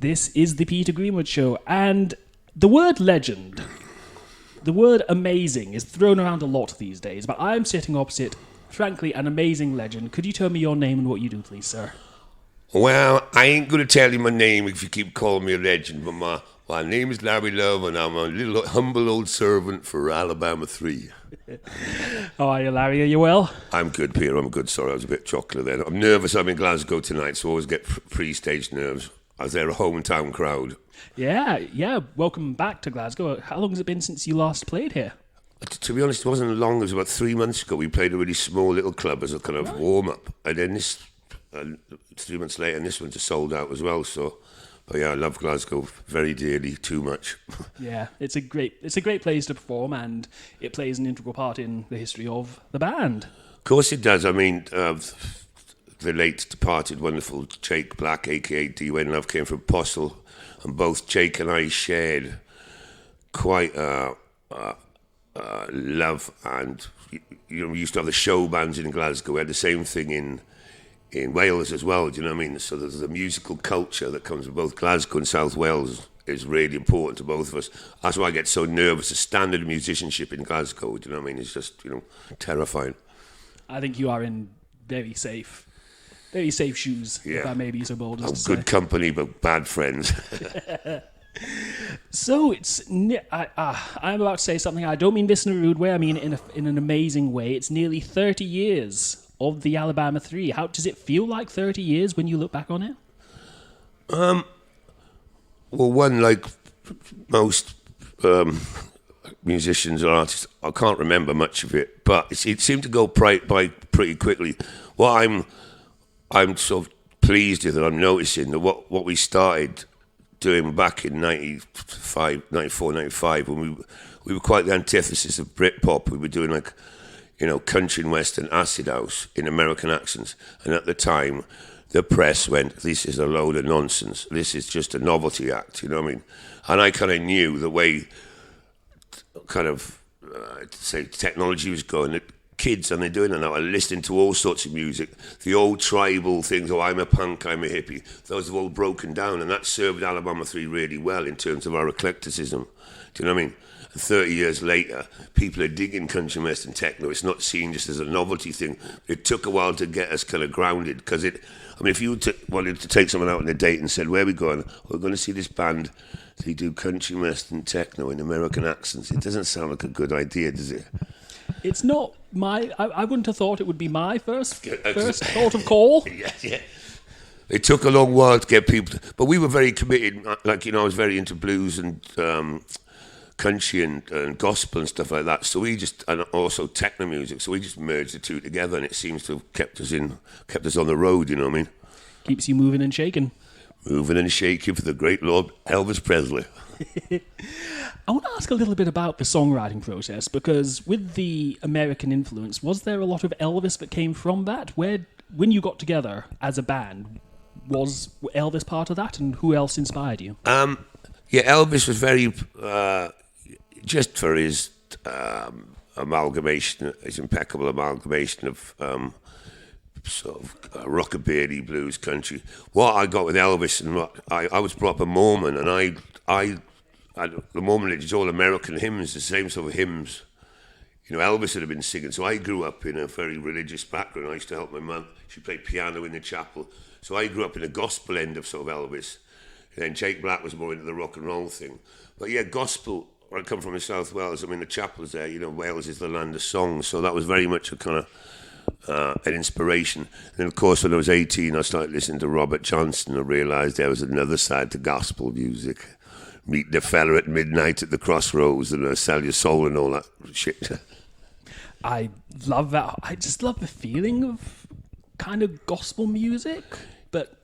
This is the Peter Greenwood Show, and the word legend, the word amazing is thrown around a lot these days, but I'm sitting opposite, frankly, an amazing legend. Could you tell me your name and what you do, please, sir? Well, I ain't going to tell you my name if you keep calling me a legend, but my name is Larry Love, and I'm a little humble old servant for Alabama 3. How are you, Larry? Are you well? I'm good, Peter. I'm good. Sorry, I was a bit chocolate then. I'm nervous. I'm in Glasgow tonight, so I always get pre-stage nerves as they're a hometown crowd. Yeah. Welcome back to Glasgow. How long has it been since you last played here? To be honest, it wasn't long. It was about 3 months ago. We played a really small little club as a kind of warm-up, and then this 3 months later, and this one's sold out as well. So, but yeah, I love Glasgow very dearly, too much. Yeah, it's a great place to perform, and it plays an integral part in the history of the band. Of course it does. I mean, the late departed wonderful Jake Black, aka D. Wayne Love, came from Postle, and both Jake and I shared quite love, and we used to have the show bands in Glasgow. We had the same thing in Wales as well. Do you know what I mean? So there's the musical culture that comes with both Glasgow and South Wales is really important to both of us. That's why I get so nervous. The standard of musicianship in Glasgow, do you know what I mean? It's just terrifying. I think you are in very safe shoes, if I may be so bold as to say. Good company, but bad friends. So I'm about to say something. I don't mean this in a rude way. I mean in an amazing way. It's nearly 30 years of the Alabama 3. How does it feel like 30 years when you look back on it? Well, one, like most musicians or artists, I can't remember much of it, but it seemed to go by pretty quickly. What I'm sort of pleased with, and I'm noticing that what we started doing back in 94, 95, when we were quite the antithesis of Britpop. We were doing country and western acid house in American accents, and at the time the press went, "This is a load of nonsense, this is just a novelty act," you know what I mean? And I kind of knew the way say technology was going, that kids, and they're doing it now, are listening to all sorts of music. The old tribal things, I'm a punk, I'm a hippie, those have all broken down, and that served Alabama 3 really well in terms of our eclecticism. Do you know what I mean? 30 years later, people are digging country western techno. It's not seen just as a novelty thing. It took a while to get us kind of grounded, because if you wanted to take someone out on a date and said, "Where are we going?" "We're going to see this band. They do country western techno in American accents." It doesn't sound like a good idea, does it? It's not I wouldn't have thought it would be my first thought of call. Yeah. It took a long while to get people but we were very committed. I was very into blues and country and gospel and stuff like that. So and also techno music. So we just merged the two together, and it seems to have kept us on the road, you know what I mean? Keeps you moving and shaking. Moving and shaking for the great Lord Elvis Presley. I want to ask a little bit about the songwriting process, because with the American influence, was there a lot of Elvis that came from that? When you got together as a band, was Elvis part of that, and who else inspired you? Elvis was very, just for his amalgamation, his impeccable amalgamation of sort of rockabilly, blues, country. What I got with Elvis, and I was brought up a Mormon, and the Mormon is all American hymns, the same sort of hymns. Elvis had been singing. So I grew up in a very religious background. I used to help my mum. She played piano in the chapel. So I grew up in the gospel end of sort of Elvis. And then Jake Black was more into the rock and roll thing. But yeah, gospel, I come from in South Wales. The chapel's there. Wales is the land of songs. So that was very much a kind of an inspiration. And then, of course, when I was 18, I started listening to Robert Johnson. I realised there was another side to gospel music. Meet the fella at midnight at the crossroads and sell your soul and all that shit. I love that. I just love the feeling of kind of gospel music. But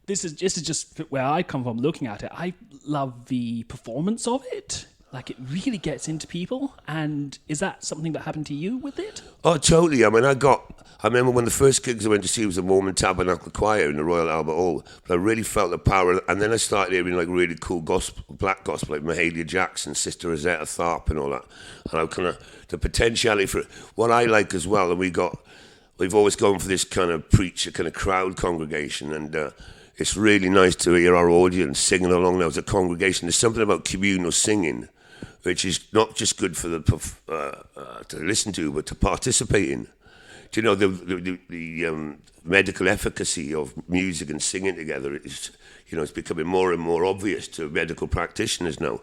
this is just where I come from looking at it. I love the performance of it. Like, it really gets into people. And is that something that happened to you with it? Oh, totally. I remember one of the first gigs I went to see was the Mormon Tabernacle Choir in the Royal Albert Hall. But I really felt the power. And then I started hearing really cool gospel, black gospel, like Mahalia Jackson, Sister Rosetta Tharpe and all that. And I kind of, the potentiality for it. What I like as well, and we've always gone for this kind of preacher, kind of crowd congregation. And it's really nice to hear our audience singing along now as a congregation. There's something about communal singing, which is not just good for the to listen to, but to participate in. Do you know the medical efficacy of music and singing together is, it's becoming more and more obvious to medical practitioners now.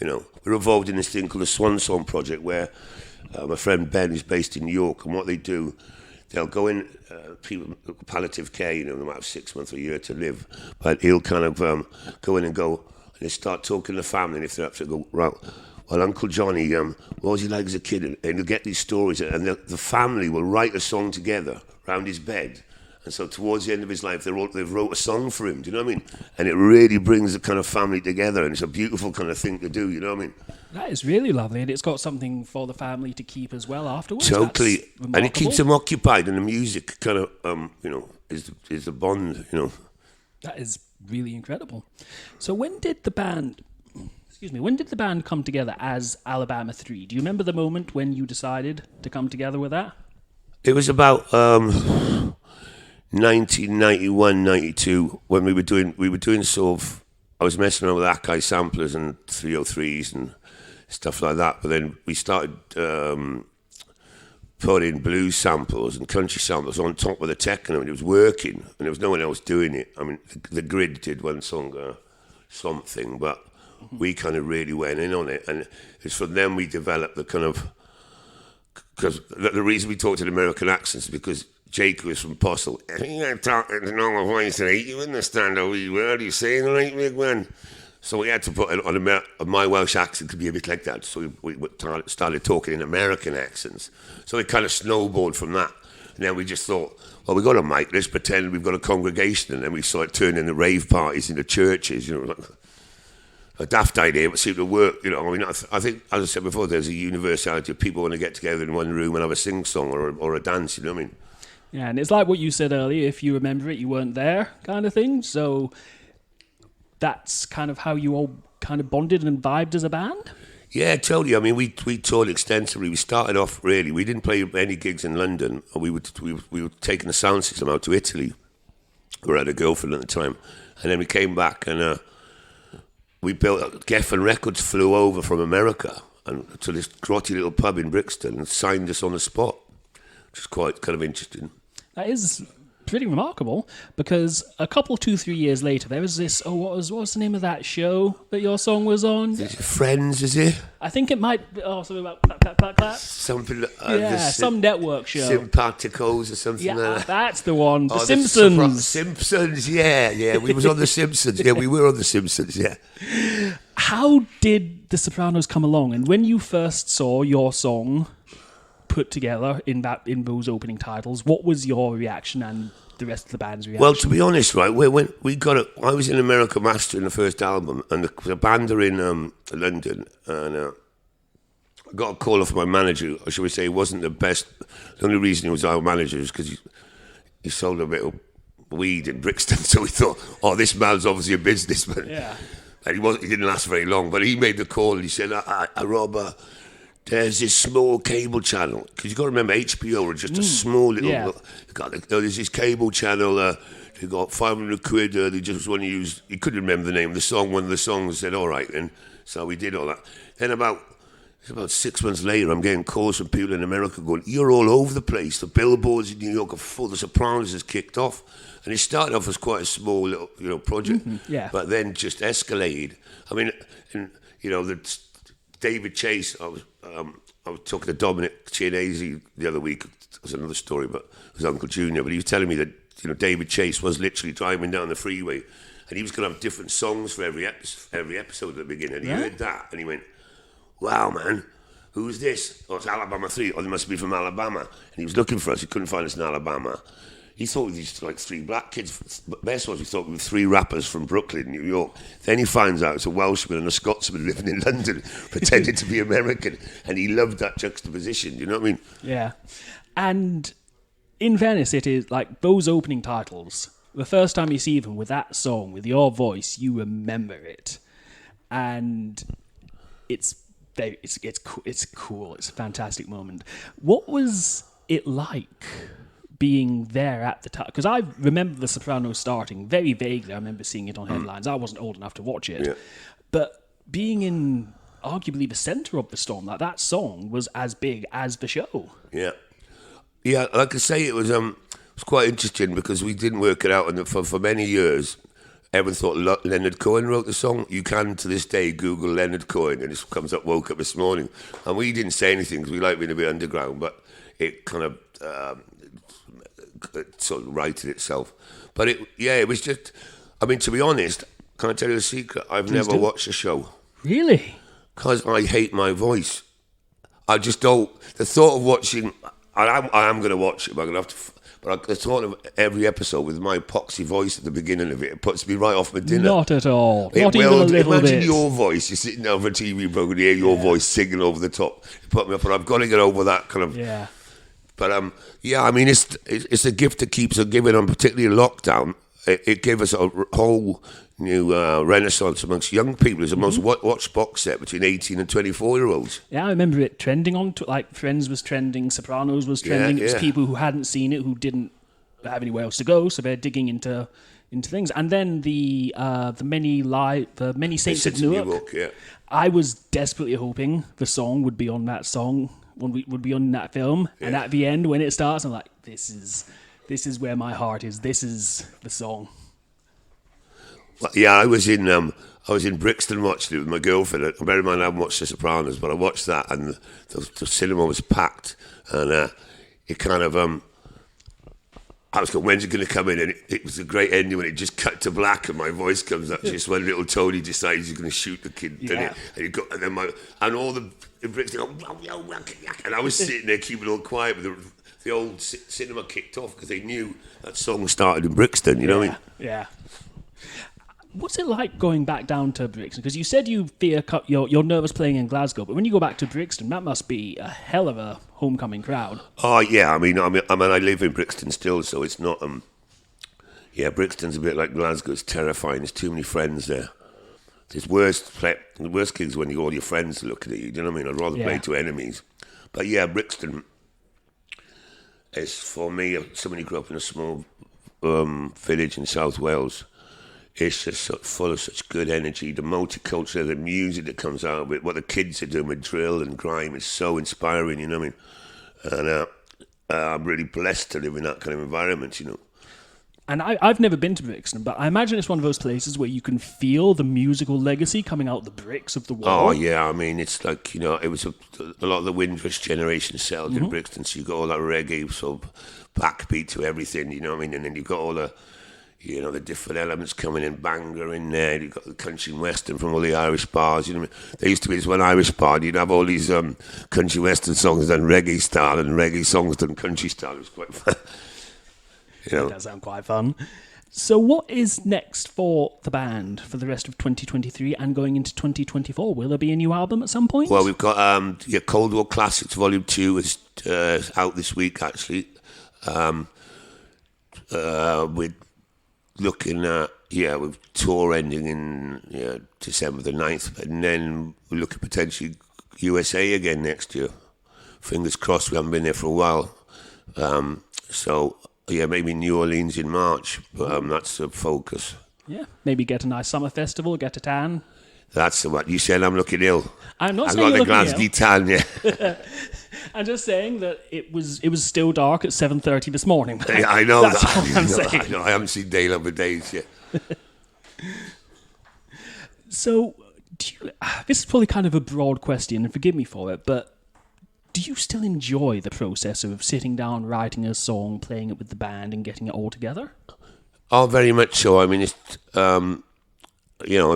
We're involved in this thing called the Swan Song Project, where my friend Ben is based in New York, and what they do, they'll go in, people palliative care, they might have 6 months or a year to live, but he'll kind of go in and they start talking to the family, and if they're up to go, right, well, Uncle Johnny, what was he like as a kid? And he'll get these stories, and the family will write a song together around his bed. And so towards the end of his life, they've wrote a song for him, do you know what I mean? And it really brings the kind of family together, and it's a beautiful kind of thing to do, you know what I mean? That is really lovely, and it's got something for the family to keep as well afterwards. Totally. And it keeps them occupied, and the music kind of, is the bond, That is really incredible. So when did the band come together as Alabama 3? Do you remember the moment when you decided to come together with that? It was about 1991, 92, when we were doing sort of, I was messing around with Akai samplers and 303s and stuff like that, but then we started putting blues samples and country samples on top of the techno, and it was working, and there was no one else doing it. I mean, the Grid did one song, Something, but we kind of really went in on it, and it's from then we developed the kind of, because the reason we talked in American accents is because Jake was from Postle. You're talking to normal voice, right? You understand a wee word you're saying, right, big man? So we had to put it on my Welsh accent to be a bit like that. So we started talking in American accents. So it kind of snowballed from that. And then we just thought, well, we've got a mic, let's pretend we've got a congregation. And then we started turning the rave parties into churches, like a daft idea, but seemed to work, I think, as I said before, there's a universality of people want to get together in one room and have a sing-song or a dance, you know what I mean? Yeah, and it's like what you said earlier, if you remember it, you weren't there kind of thing. So that's kind of how you all kind of bonded and vibed as a band? Yeah, totally. I mean, we toured extensively. We started off, really, we didn't play any gigs in London. We were taking the sound system out to Italy. We had a girlfriend at the time. And then we came back and we built, Geffen Records flew over from America and to this grotty little pub in Brixton and signed us on the spot, which is quite kind of interesting. That is pretty remarkable, because a couple, 2-3 years later, there was this, what was the name of that show that your song was on? Friends, is it? I think it might be, something about clap. Something, some network show. Sympaticos or something like that. That's the one. The Simpsons. Simpsons, yeah. We was on The Simpsons. Yeah, we were on The Simpsons, yeah. How did The Sopranos come along? And when you first saw your song put together in those opening titles, what was your reaction and the rest of the band's reaction? Well, to be honest, right, when we got it, I was in America mastering the first album, and the band are in London, and I got a call off my manager. Or should we say, he wasn't the best. The only reason he was our manager is because he sold a bit of weed in Brixton, so we thought, this man's obviously a businessman. Yeah. And he didn't last very long, but he made the call and he said, Rob, there's this small cable channel, because you've got to remember HBO are just a small little. Yeah. There's this cable channel. They got 500 quid. They just want to use. He couldn't remember the name of the song. One of the songs said, "All right," then. So we did all that. Then about 6 months later, I'm getting calls from people in America going, "You're all over the place. The billboards in New York are full. The Sopranos has kicked off." And it started off as quite a small little, project, but then just escalated. I mean, the David Chase. I was talking to Dominic Chianese the other week. It was another story, but it was Uncle Junior. But he was telling me that David Chase was literally driving down the freeway, and he was going to have different songs for every episode at the beginning. And he heard that, and he went, "Wow, man, who's this? Oh, it's Alabama 3. Oh, they must be from Alabama." And he was looking for us. He couldn't find us in Alabama. He thought we were like 3 black kids. But best was, we thought we were 3 rappers from Brooklyn, New York. Then he finds out it's a Welshman and a Scotsman living in London, pretending to be American. And he loved that juxtaposition, you know what I mean? Yeah. And in fairness, it is like those opening titles, the first time you see them with that song, with your voice, you remember it. And it's cool. It's a fantastic moment. What was it like being there at the time, because I remember The Sopranos starting very vaguely. I remember seeing it on headlines. I wasn't old enough to watch it. Yeah. But being in arguably the center of the storm, that song was as big as the show. Yeah. Yeah, like I say, it was quite interesting because we didn't work it out, and for many years, everyone thought Leonard Cohen wrote the song. You can, to this day, Google Leonard Cohen, and it comes up, woke up this morning. And we didn't say anything because we like being a bit underground, but it kind of it sort of righted itself. But it was just, I mean, to be honest, can I tell you a secret? I've never watched a show. Really? Because I hate my voice. I just don't, the thought of watching, I am going to watch it, but I'm going to have to, but the thought of every episode with my epoxy voice at the beginning of it puts me right off my dinner. Not at all. Not even a little bit. Imagine your voice. You're sitting down for a TV program, you hear your voice singing over the top. It put me up, and I've got to get over that kind of. Yeah. But I mean, it's a gift that keeps on giving. And particularly in lockdown, it gave us a whole new renaissance amongst young people. It's the most watched box set between 18 and 24-year-olds. Yeah, I remember it trending on, like Friends was trending, Sopranos was trending. It was people who hadn't seen it, who didn't have anywhere else to go, so they're digging into things. And then the Many Saints of Newark. Yeah. I was desperately hoping the song would be on that song, would be on that film. Yeah. And at the end, when it starts, I'm like, this is where my heart is. This is the song. Yeah, I was in Brixton watching it with my girlfriend. Bear in mind, I haven't watched The Sopranos, but I watched that, and the cinema was packed, and it kind of I was going, when's it going to come in? And it was a great ending when it just cut to black and my voice comes up just when little Tony decides he's going to shoot the kid. Yeah. And all the Brits go, and I was sitting there keeping all quiet, but the old cinema kicked off because they knew that song started in Brixton, you know what I mean? Yeah. What's it like going back down to Brixton? Because you said you're nervous playing in Glasgow, but when you go back to Brixton, that must be a hell of a homecoming crowd. Oh yeah, I mean, I live in Brixton still, so it's not. Brixton's a bit like Glasgow. It's terrifying. There's too many friends there. There's the worst gigs when all your friends are looking at you. Do you know what I mean? I'd rather play to enemies. But yeah, Brixton is for me. Somebody grew up in a small village in South Wales. It's just full of such good energy. The multicultural, the music that comes out of it, what the kids are doing with drill and grime is so inspiring, you know what I mean? And I'm really blessed to live in that kind of environment, you know. And I've never been to Brixton, but I imagine it's one of those places where you can feel the musical legacy coming out the bricks of the wall. Oh, yeah, I mean, it's like, you know, it was a lot of the Windrush generation settled in Brixton, so you got all that reggae sort of backbeat to everything, you know what I mean? And then you've got all the, you know, the different elements coming in, Bangor in there, you've got the country and western from all the Irish bars, you know what I mean? There used to be this one Irish bar, you'd have all these country western songs done reggae style and reggae songs done country style. It was quite fun. You know. That does sound quite fun. So what is next for the band for the rest of 2023 and going into 2024? Will there be a new album at some point? Well, we've got Cold War Classics Volume 2 is out this week, actually. We're looking at, with tour ending in December the 9th, and then we're looking potentially USA again next year. Fingers crossed, we haven't been there for a while. Maybe New Orleans in March, but that's the focus. Yeah, maybe get a nice summer festival, get a tan. That's what you said. I'm looking ill. I'm not I saying got you're the Glasgow tan, yeah. I'm just saying that it was still dark at 7:30 this morning. Yeah, I know That's that. all I'm saying. I know. I haven't seen daylight for days yet. So, this is probably kind of a broad question, and forgive me for it, but do you still enjoy the process of sitting down, writing a song, playing it with the band, and getting it all together? Oh, very much so. I mean, it's I'm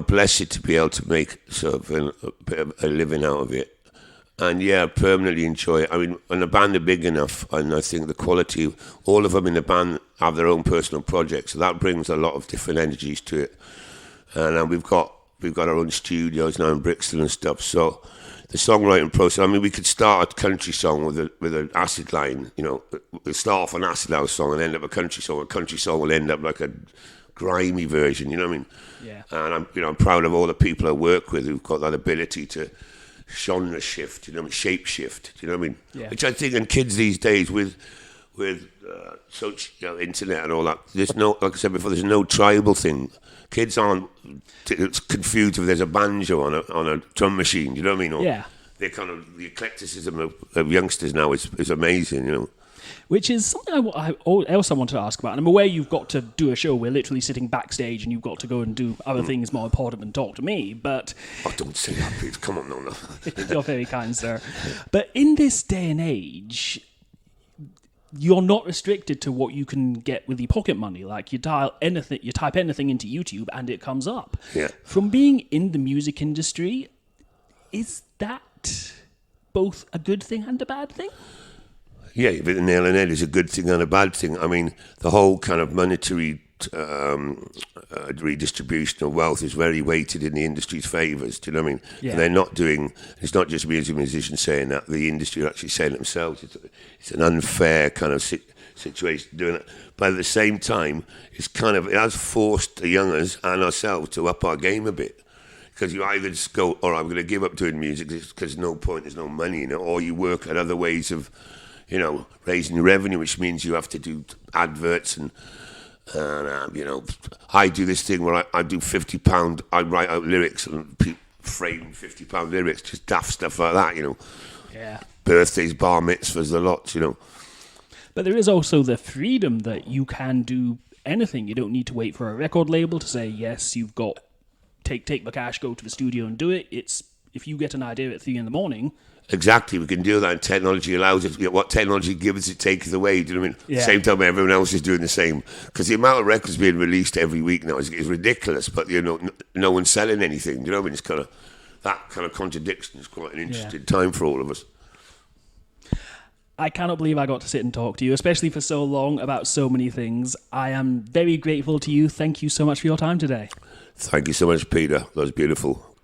blessed to be able to make sort of a bit of a living out of it. And permanently enjoy it. I mean, when the band are big enough, and I think the quality, all of them in the band have their own personal projects, so that brings a lot of different energies to it. And we've got our own studios now in Brixton and stuff. So the songwriting process. I mean, we could start a country song with an acid line. You know, we'll start off an acid house song and end up a country song. A country song will end up like a grimy version. You know what I mean? Yeah. And I'm proud of all the people I work with who've got that ability to genre shift, shape shift, you know what I mean? Yeah. Which I think in kids these days with with social, internet and all that. There's no, like I said before, there's no tribal thing. Kids aren't confused if there's a banjo on a drum machine. You know what I mean? Or Yeah. they're kind of the eclecticism of youngsters now is amazing. You know. Which is something I also wanted to ask about. And I'm aware you've got to do a show. We're literally sitting backstage and you've got to go and do other things more important than talk to me. But Oh, don't say that, please. Come on, no. you're very kind, sir. But in this day and age, you're not restricted to what you can get with your pocket money. Like you type anything into YouTube and it comes up. Yeah. From being in the music industry, is that both a good thing and a bad thing? Yeah, you've hit the nail on the head. It's a good thing and a bad thing. I mean, the whole kind of monetary redistribution of wealth is very weighted in the industry's favours. Do you know what I mean? Yeah. And they're not doing. It's not just musicians saying that. The industry are actually saying it themselves. It's an unfair kind of situation doing it. But at the same time, it has forced the youngers and ourselves to up our game a bit. Because you either just go, all right, I'm going to give up doing music because there's no point, there's no money in it, or you work at other ways of, raising revenue, which means you have to do adverts and I do this thing where I do £50, I write out lyrics and frame £50 lyrics, just daft stuff like that, Yeah. Birthdays, bar mitzvahs, the lots, But there is also the freedom that you can do anything. You don't need to wait for a record label to say, yes, you've got, take the cash, go to the studio and do it. It's, if you get an idea at 3 a.m, Exactly, we can do that, and technology allows us. What technology gives, it takes away. Do you know what I mean? Yeah. Same time, everyone else is doing the same. Because the amount of records being released every week now is ridiculous. But no one's selling anything. Do you know what I mean? It's kind of that kind of contradiction is quite an interesting time for all of us. I cannot believe I got to sit and talk to you, especially for so long about so many things. I am very grateful to you. Thank you so much for your time today. Thank you so much, Peter. That was beautiful.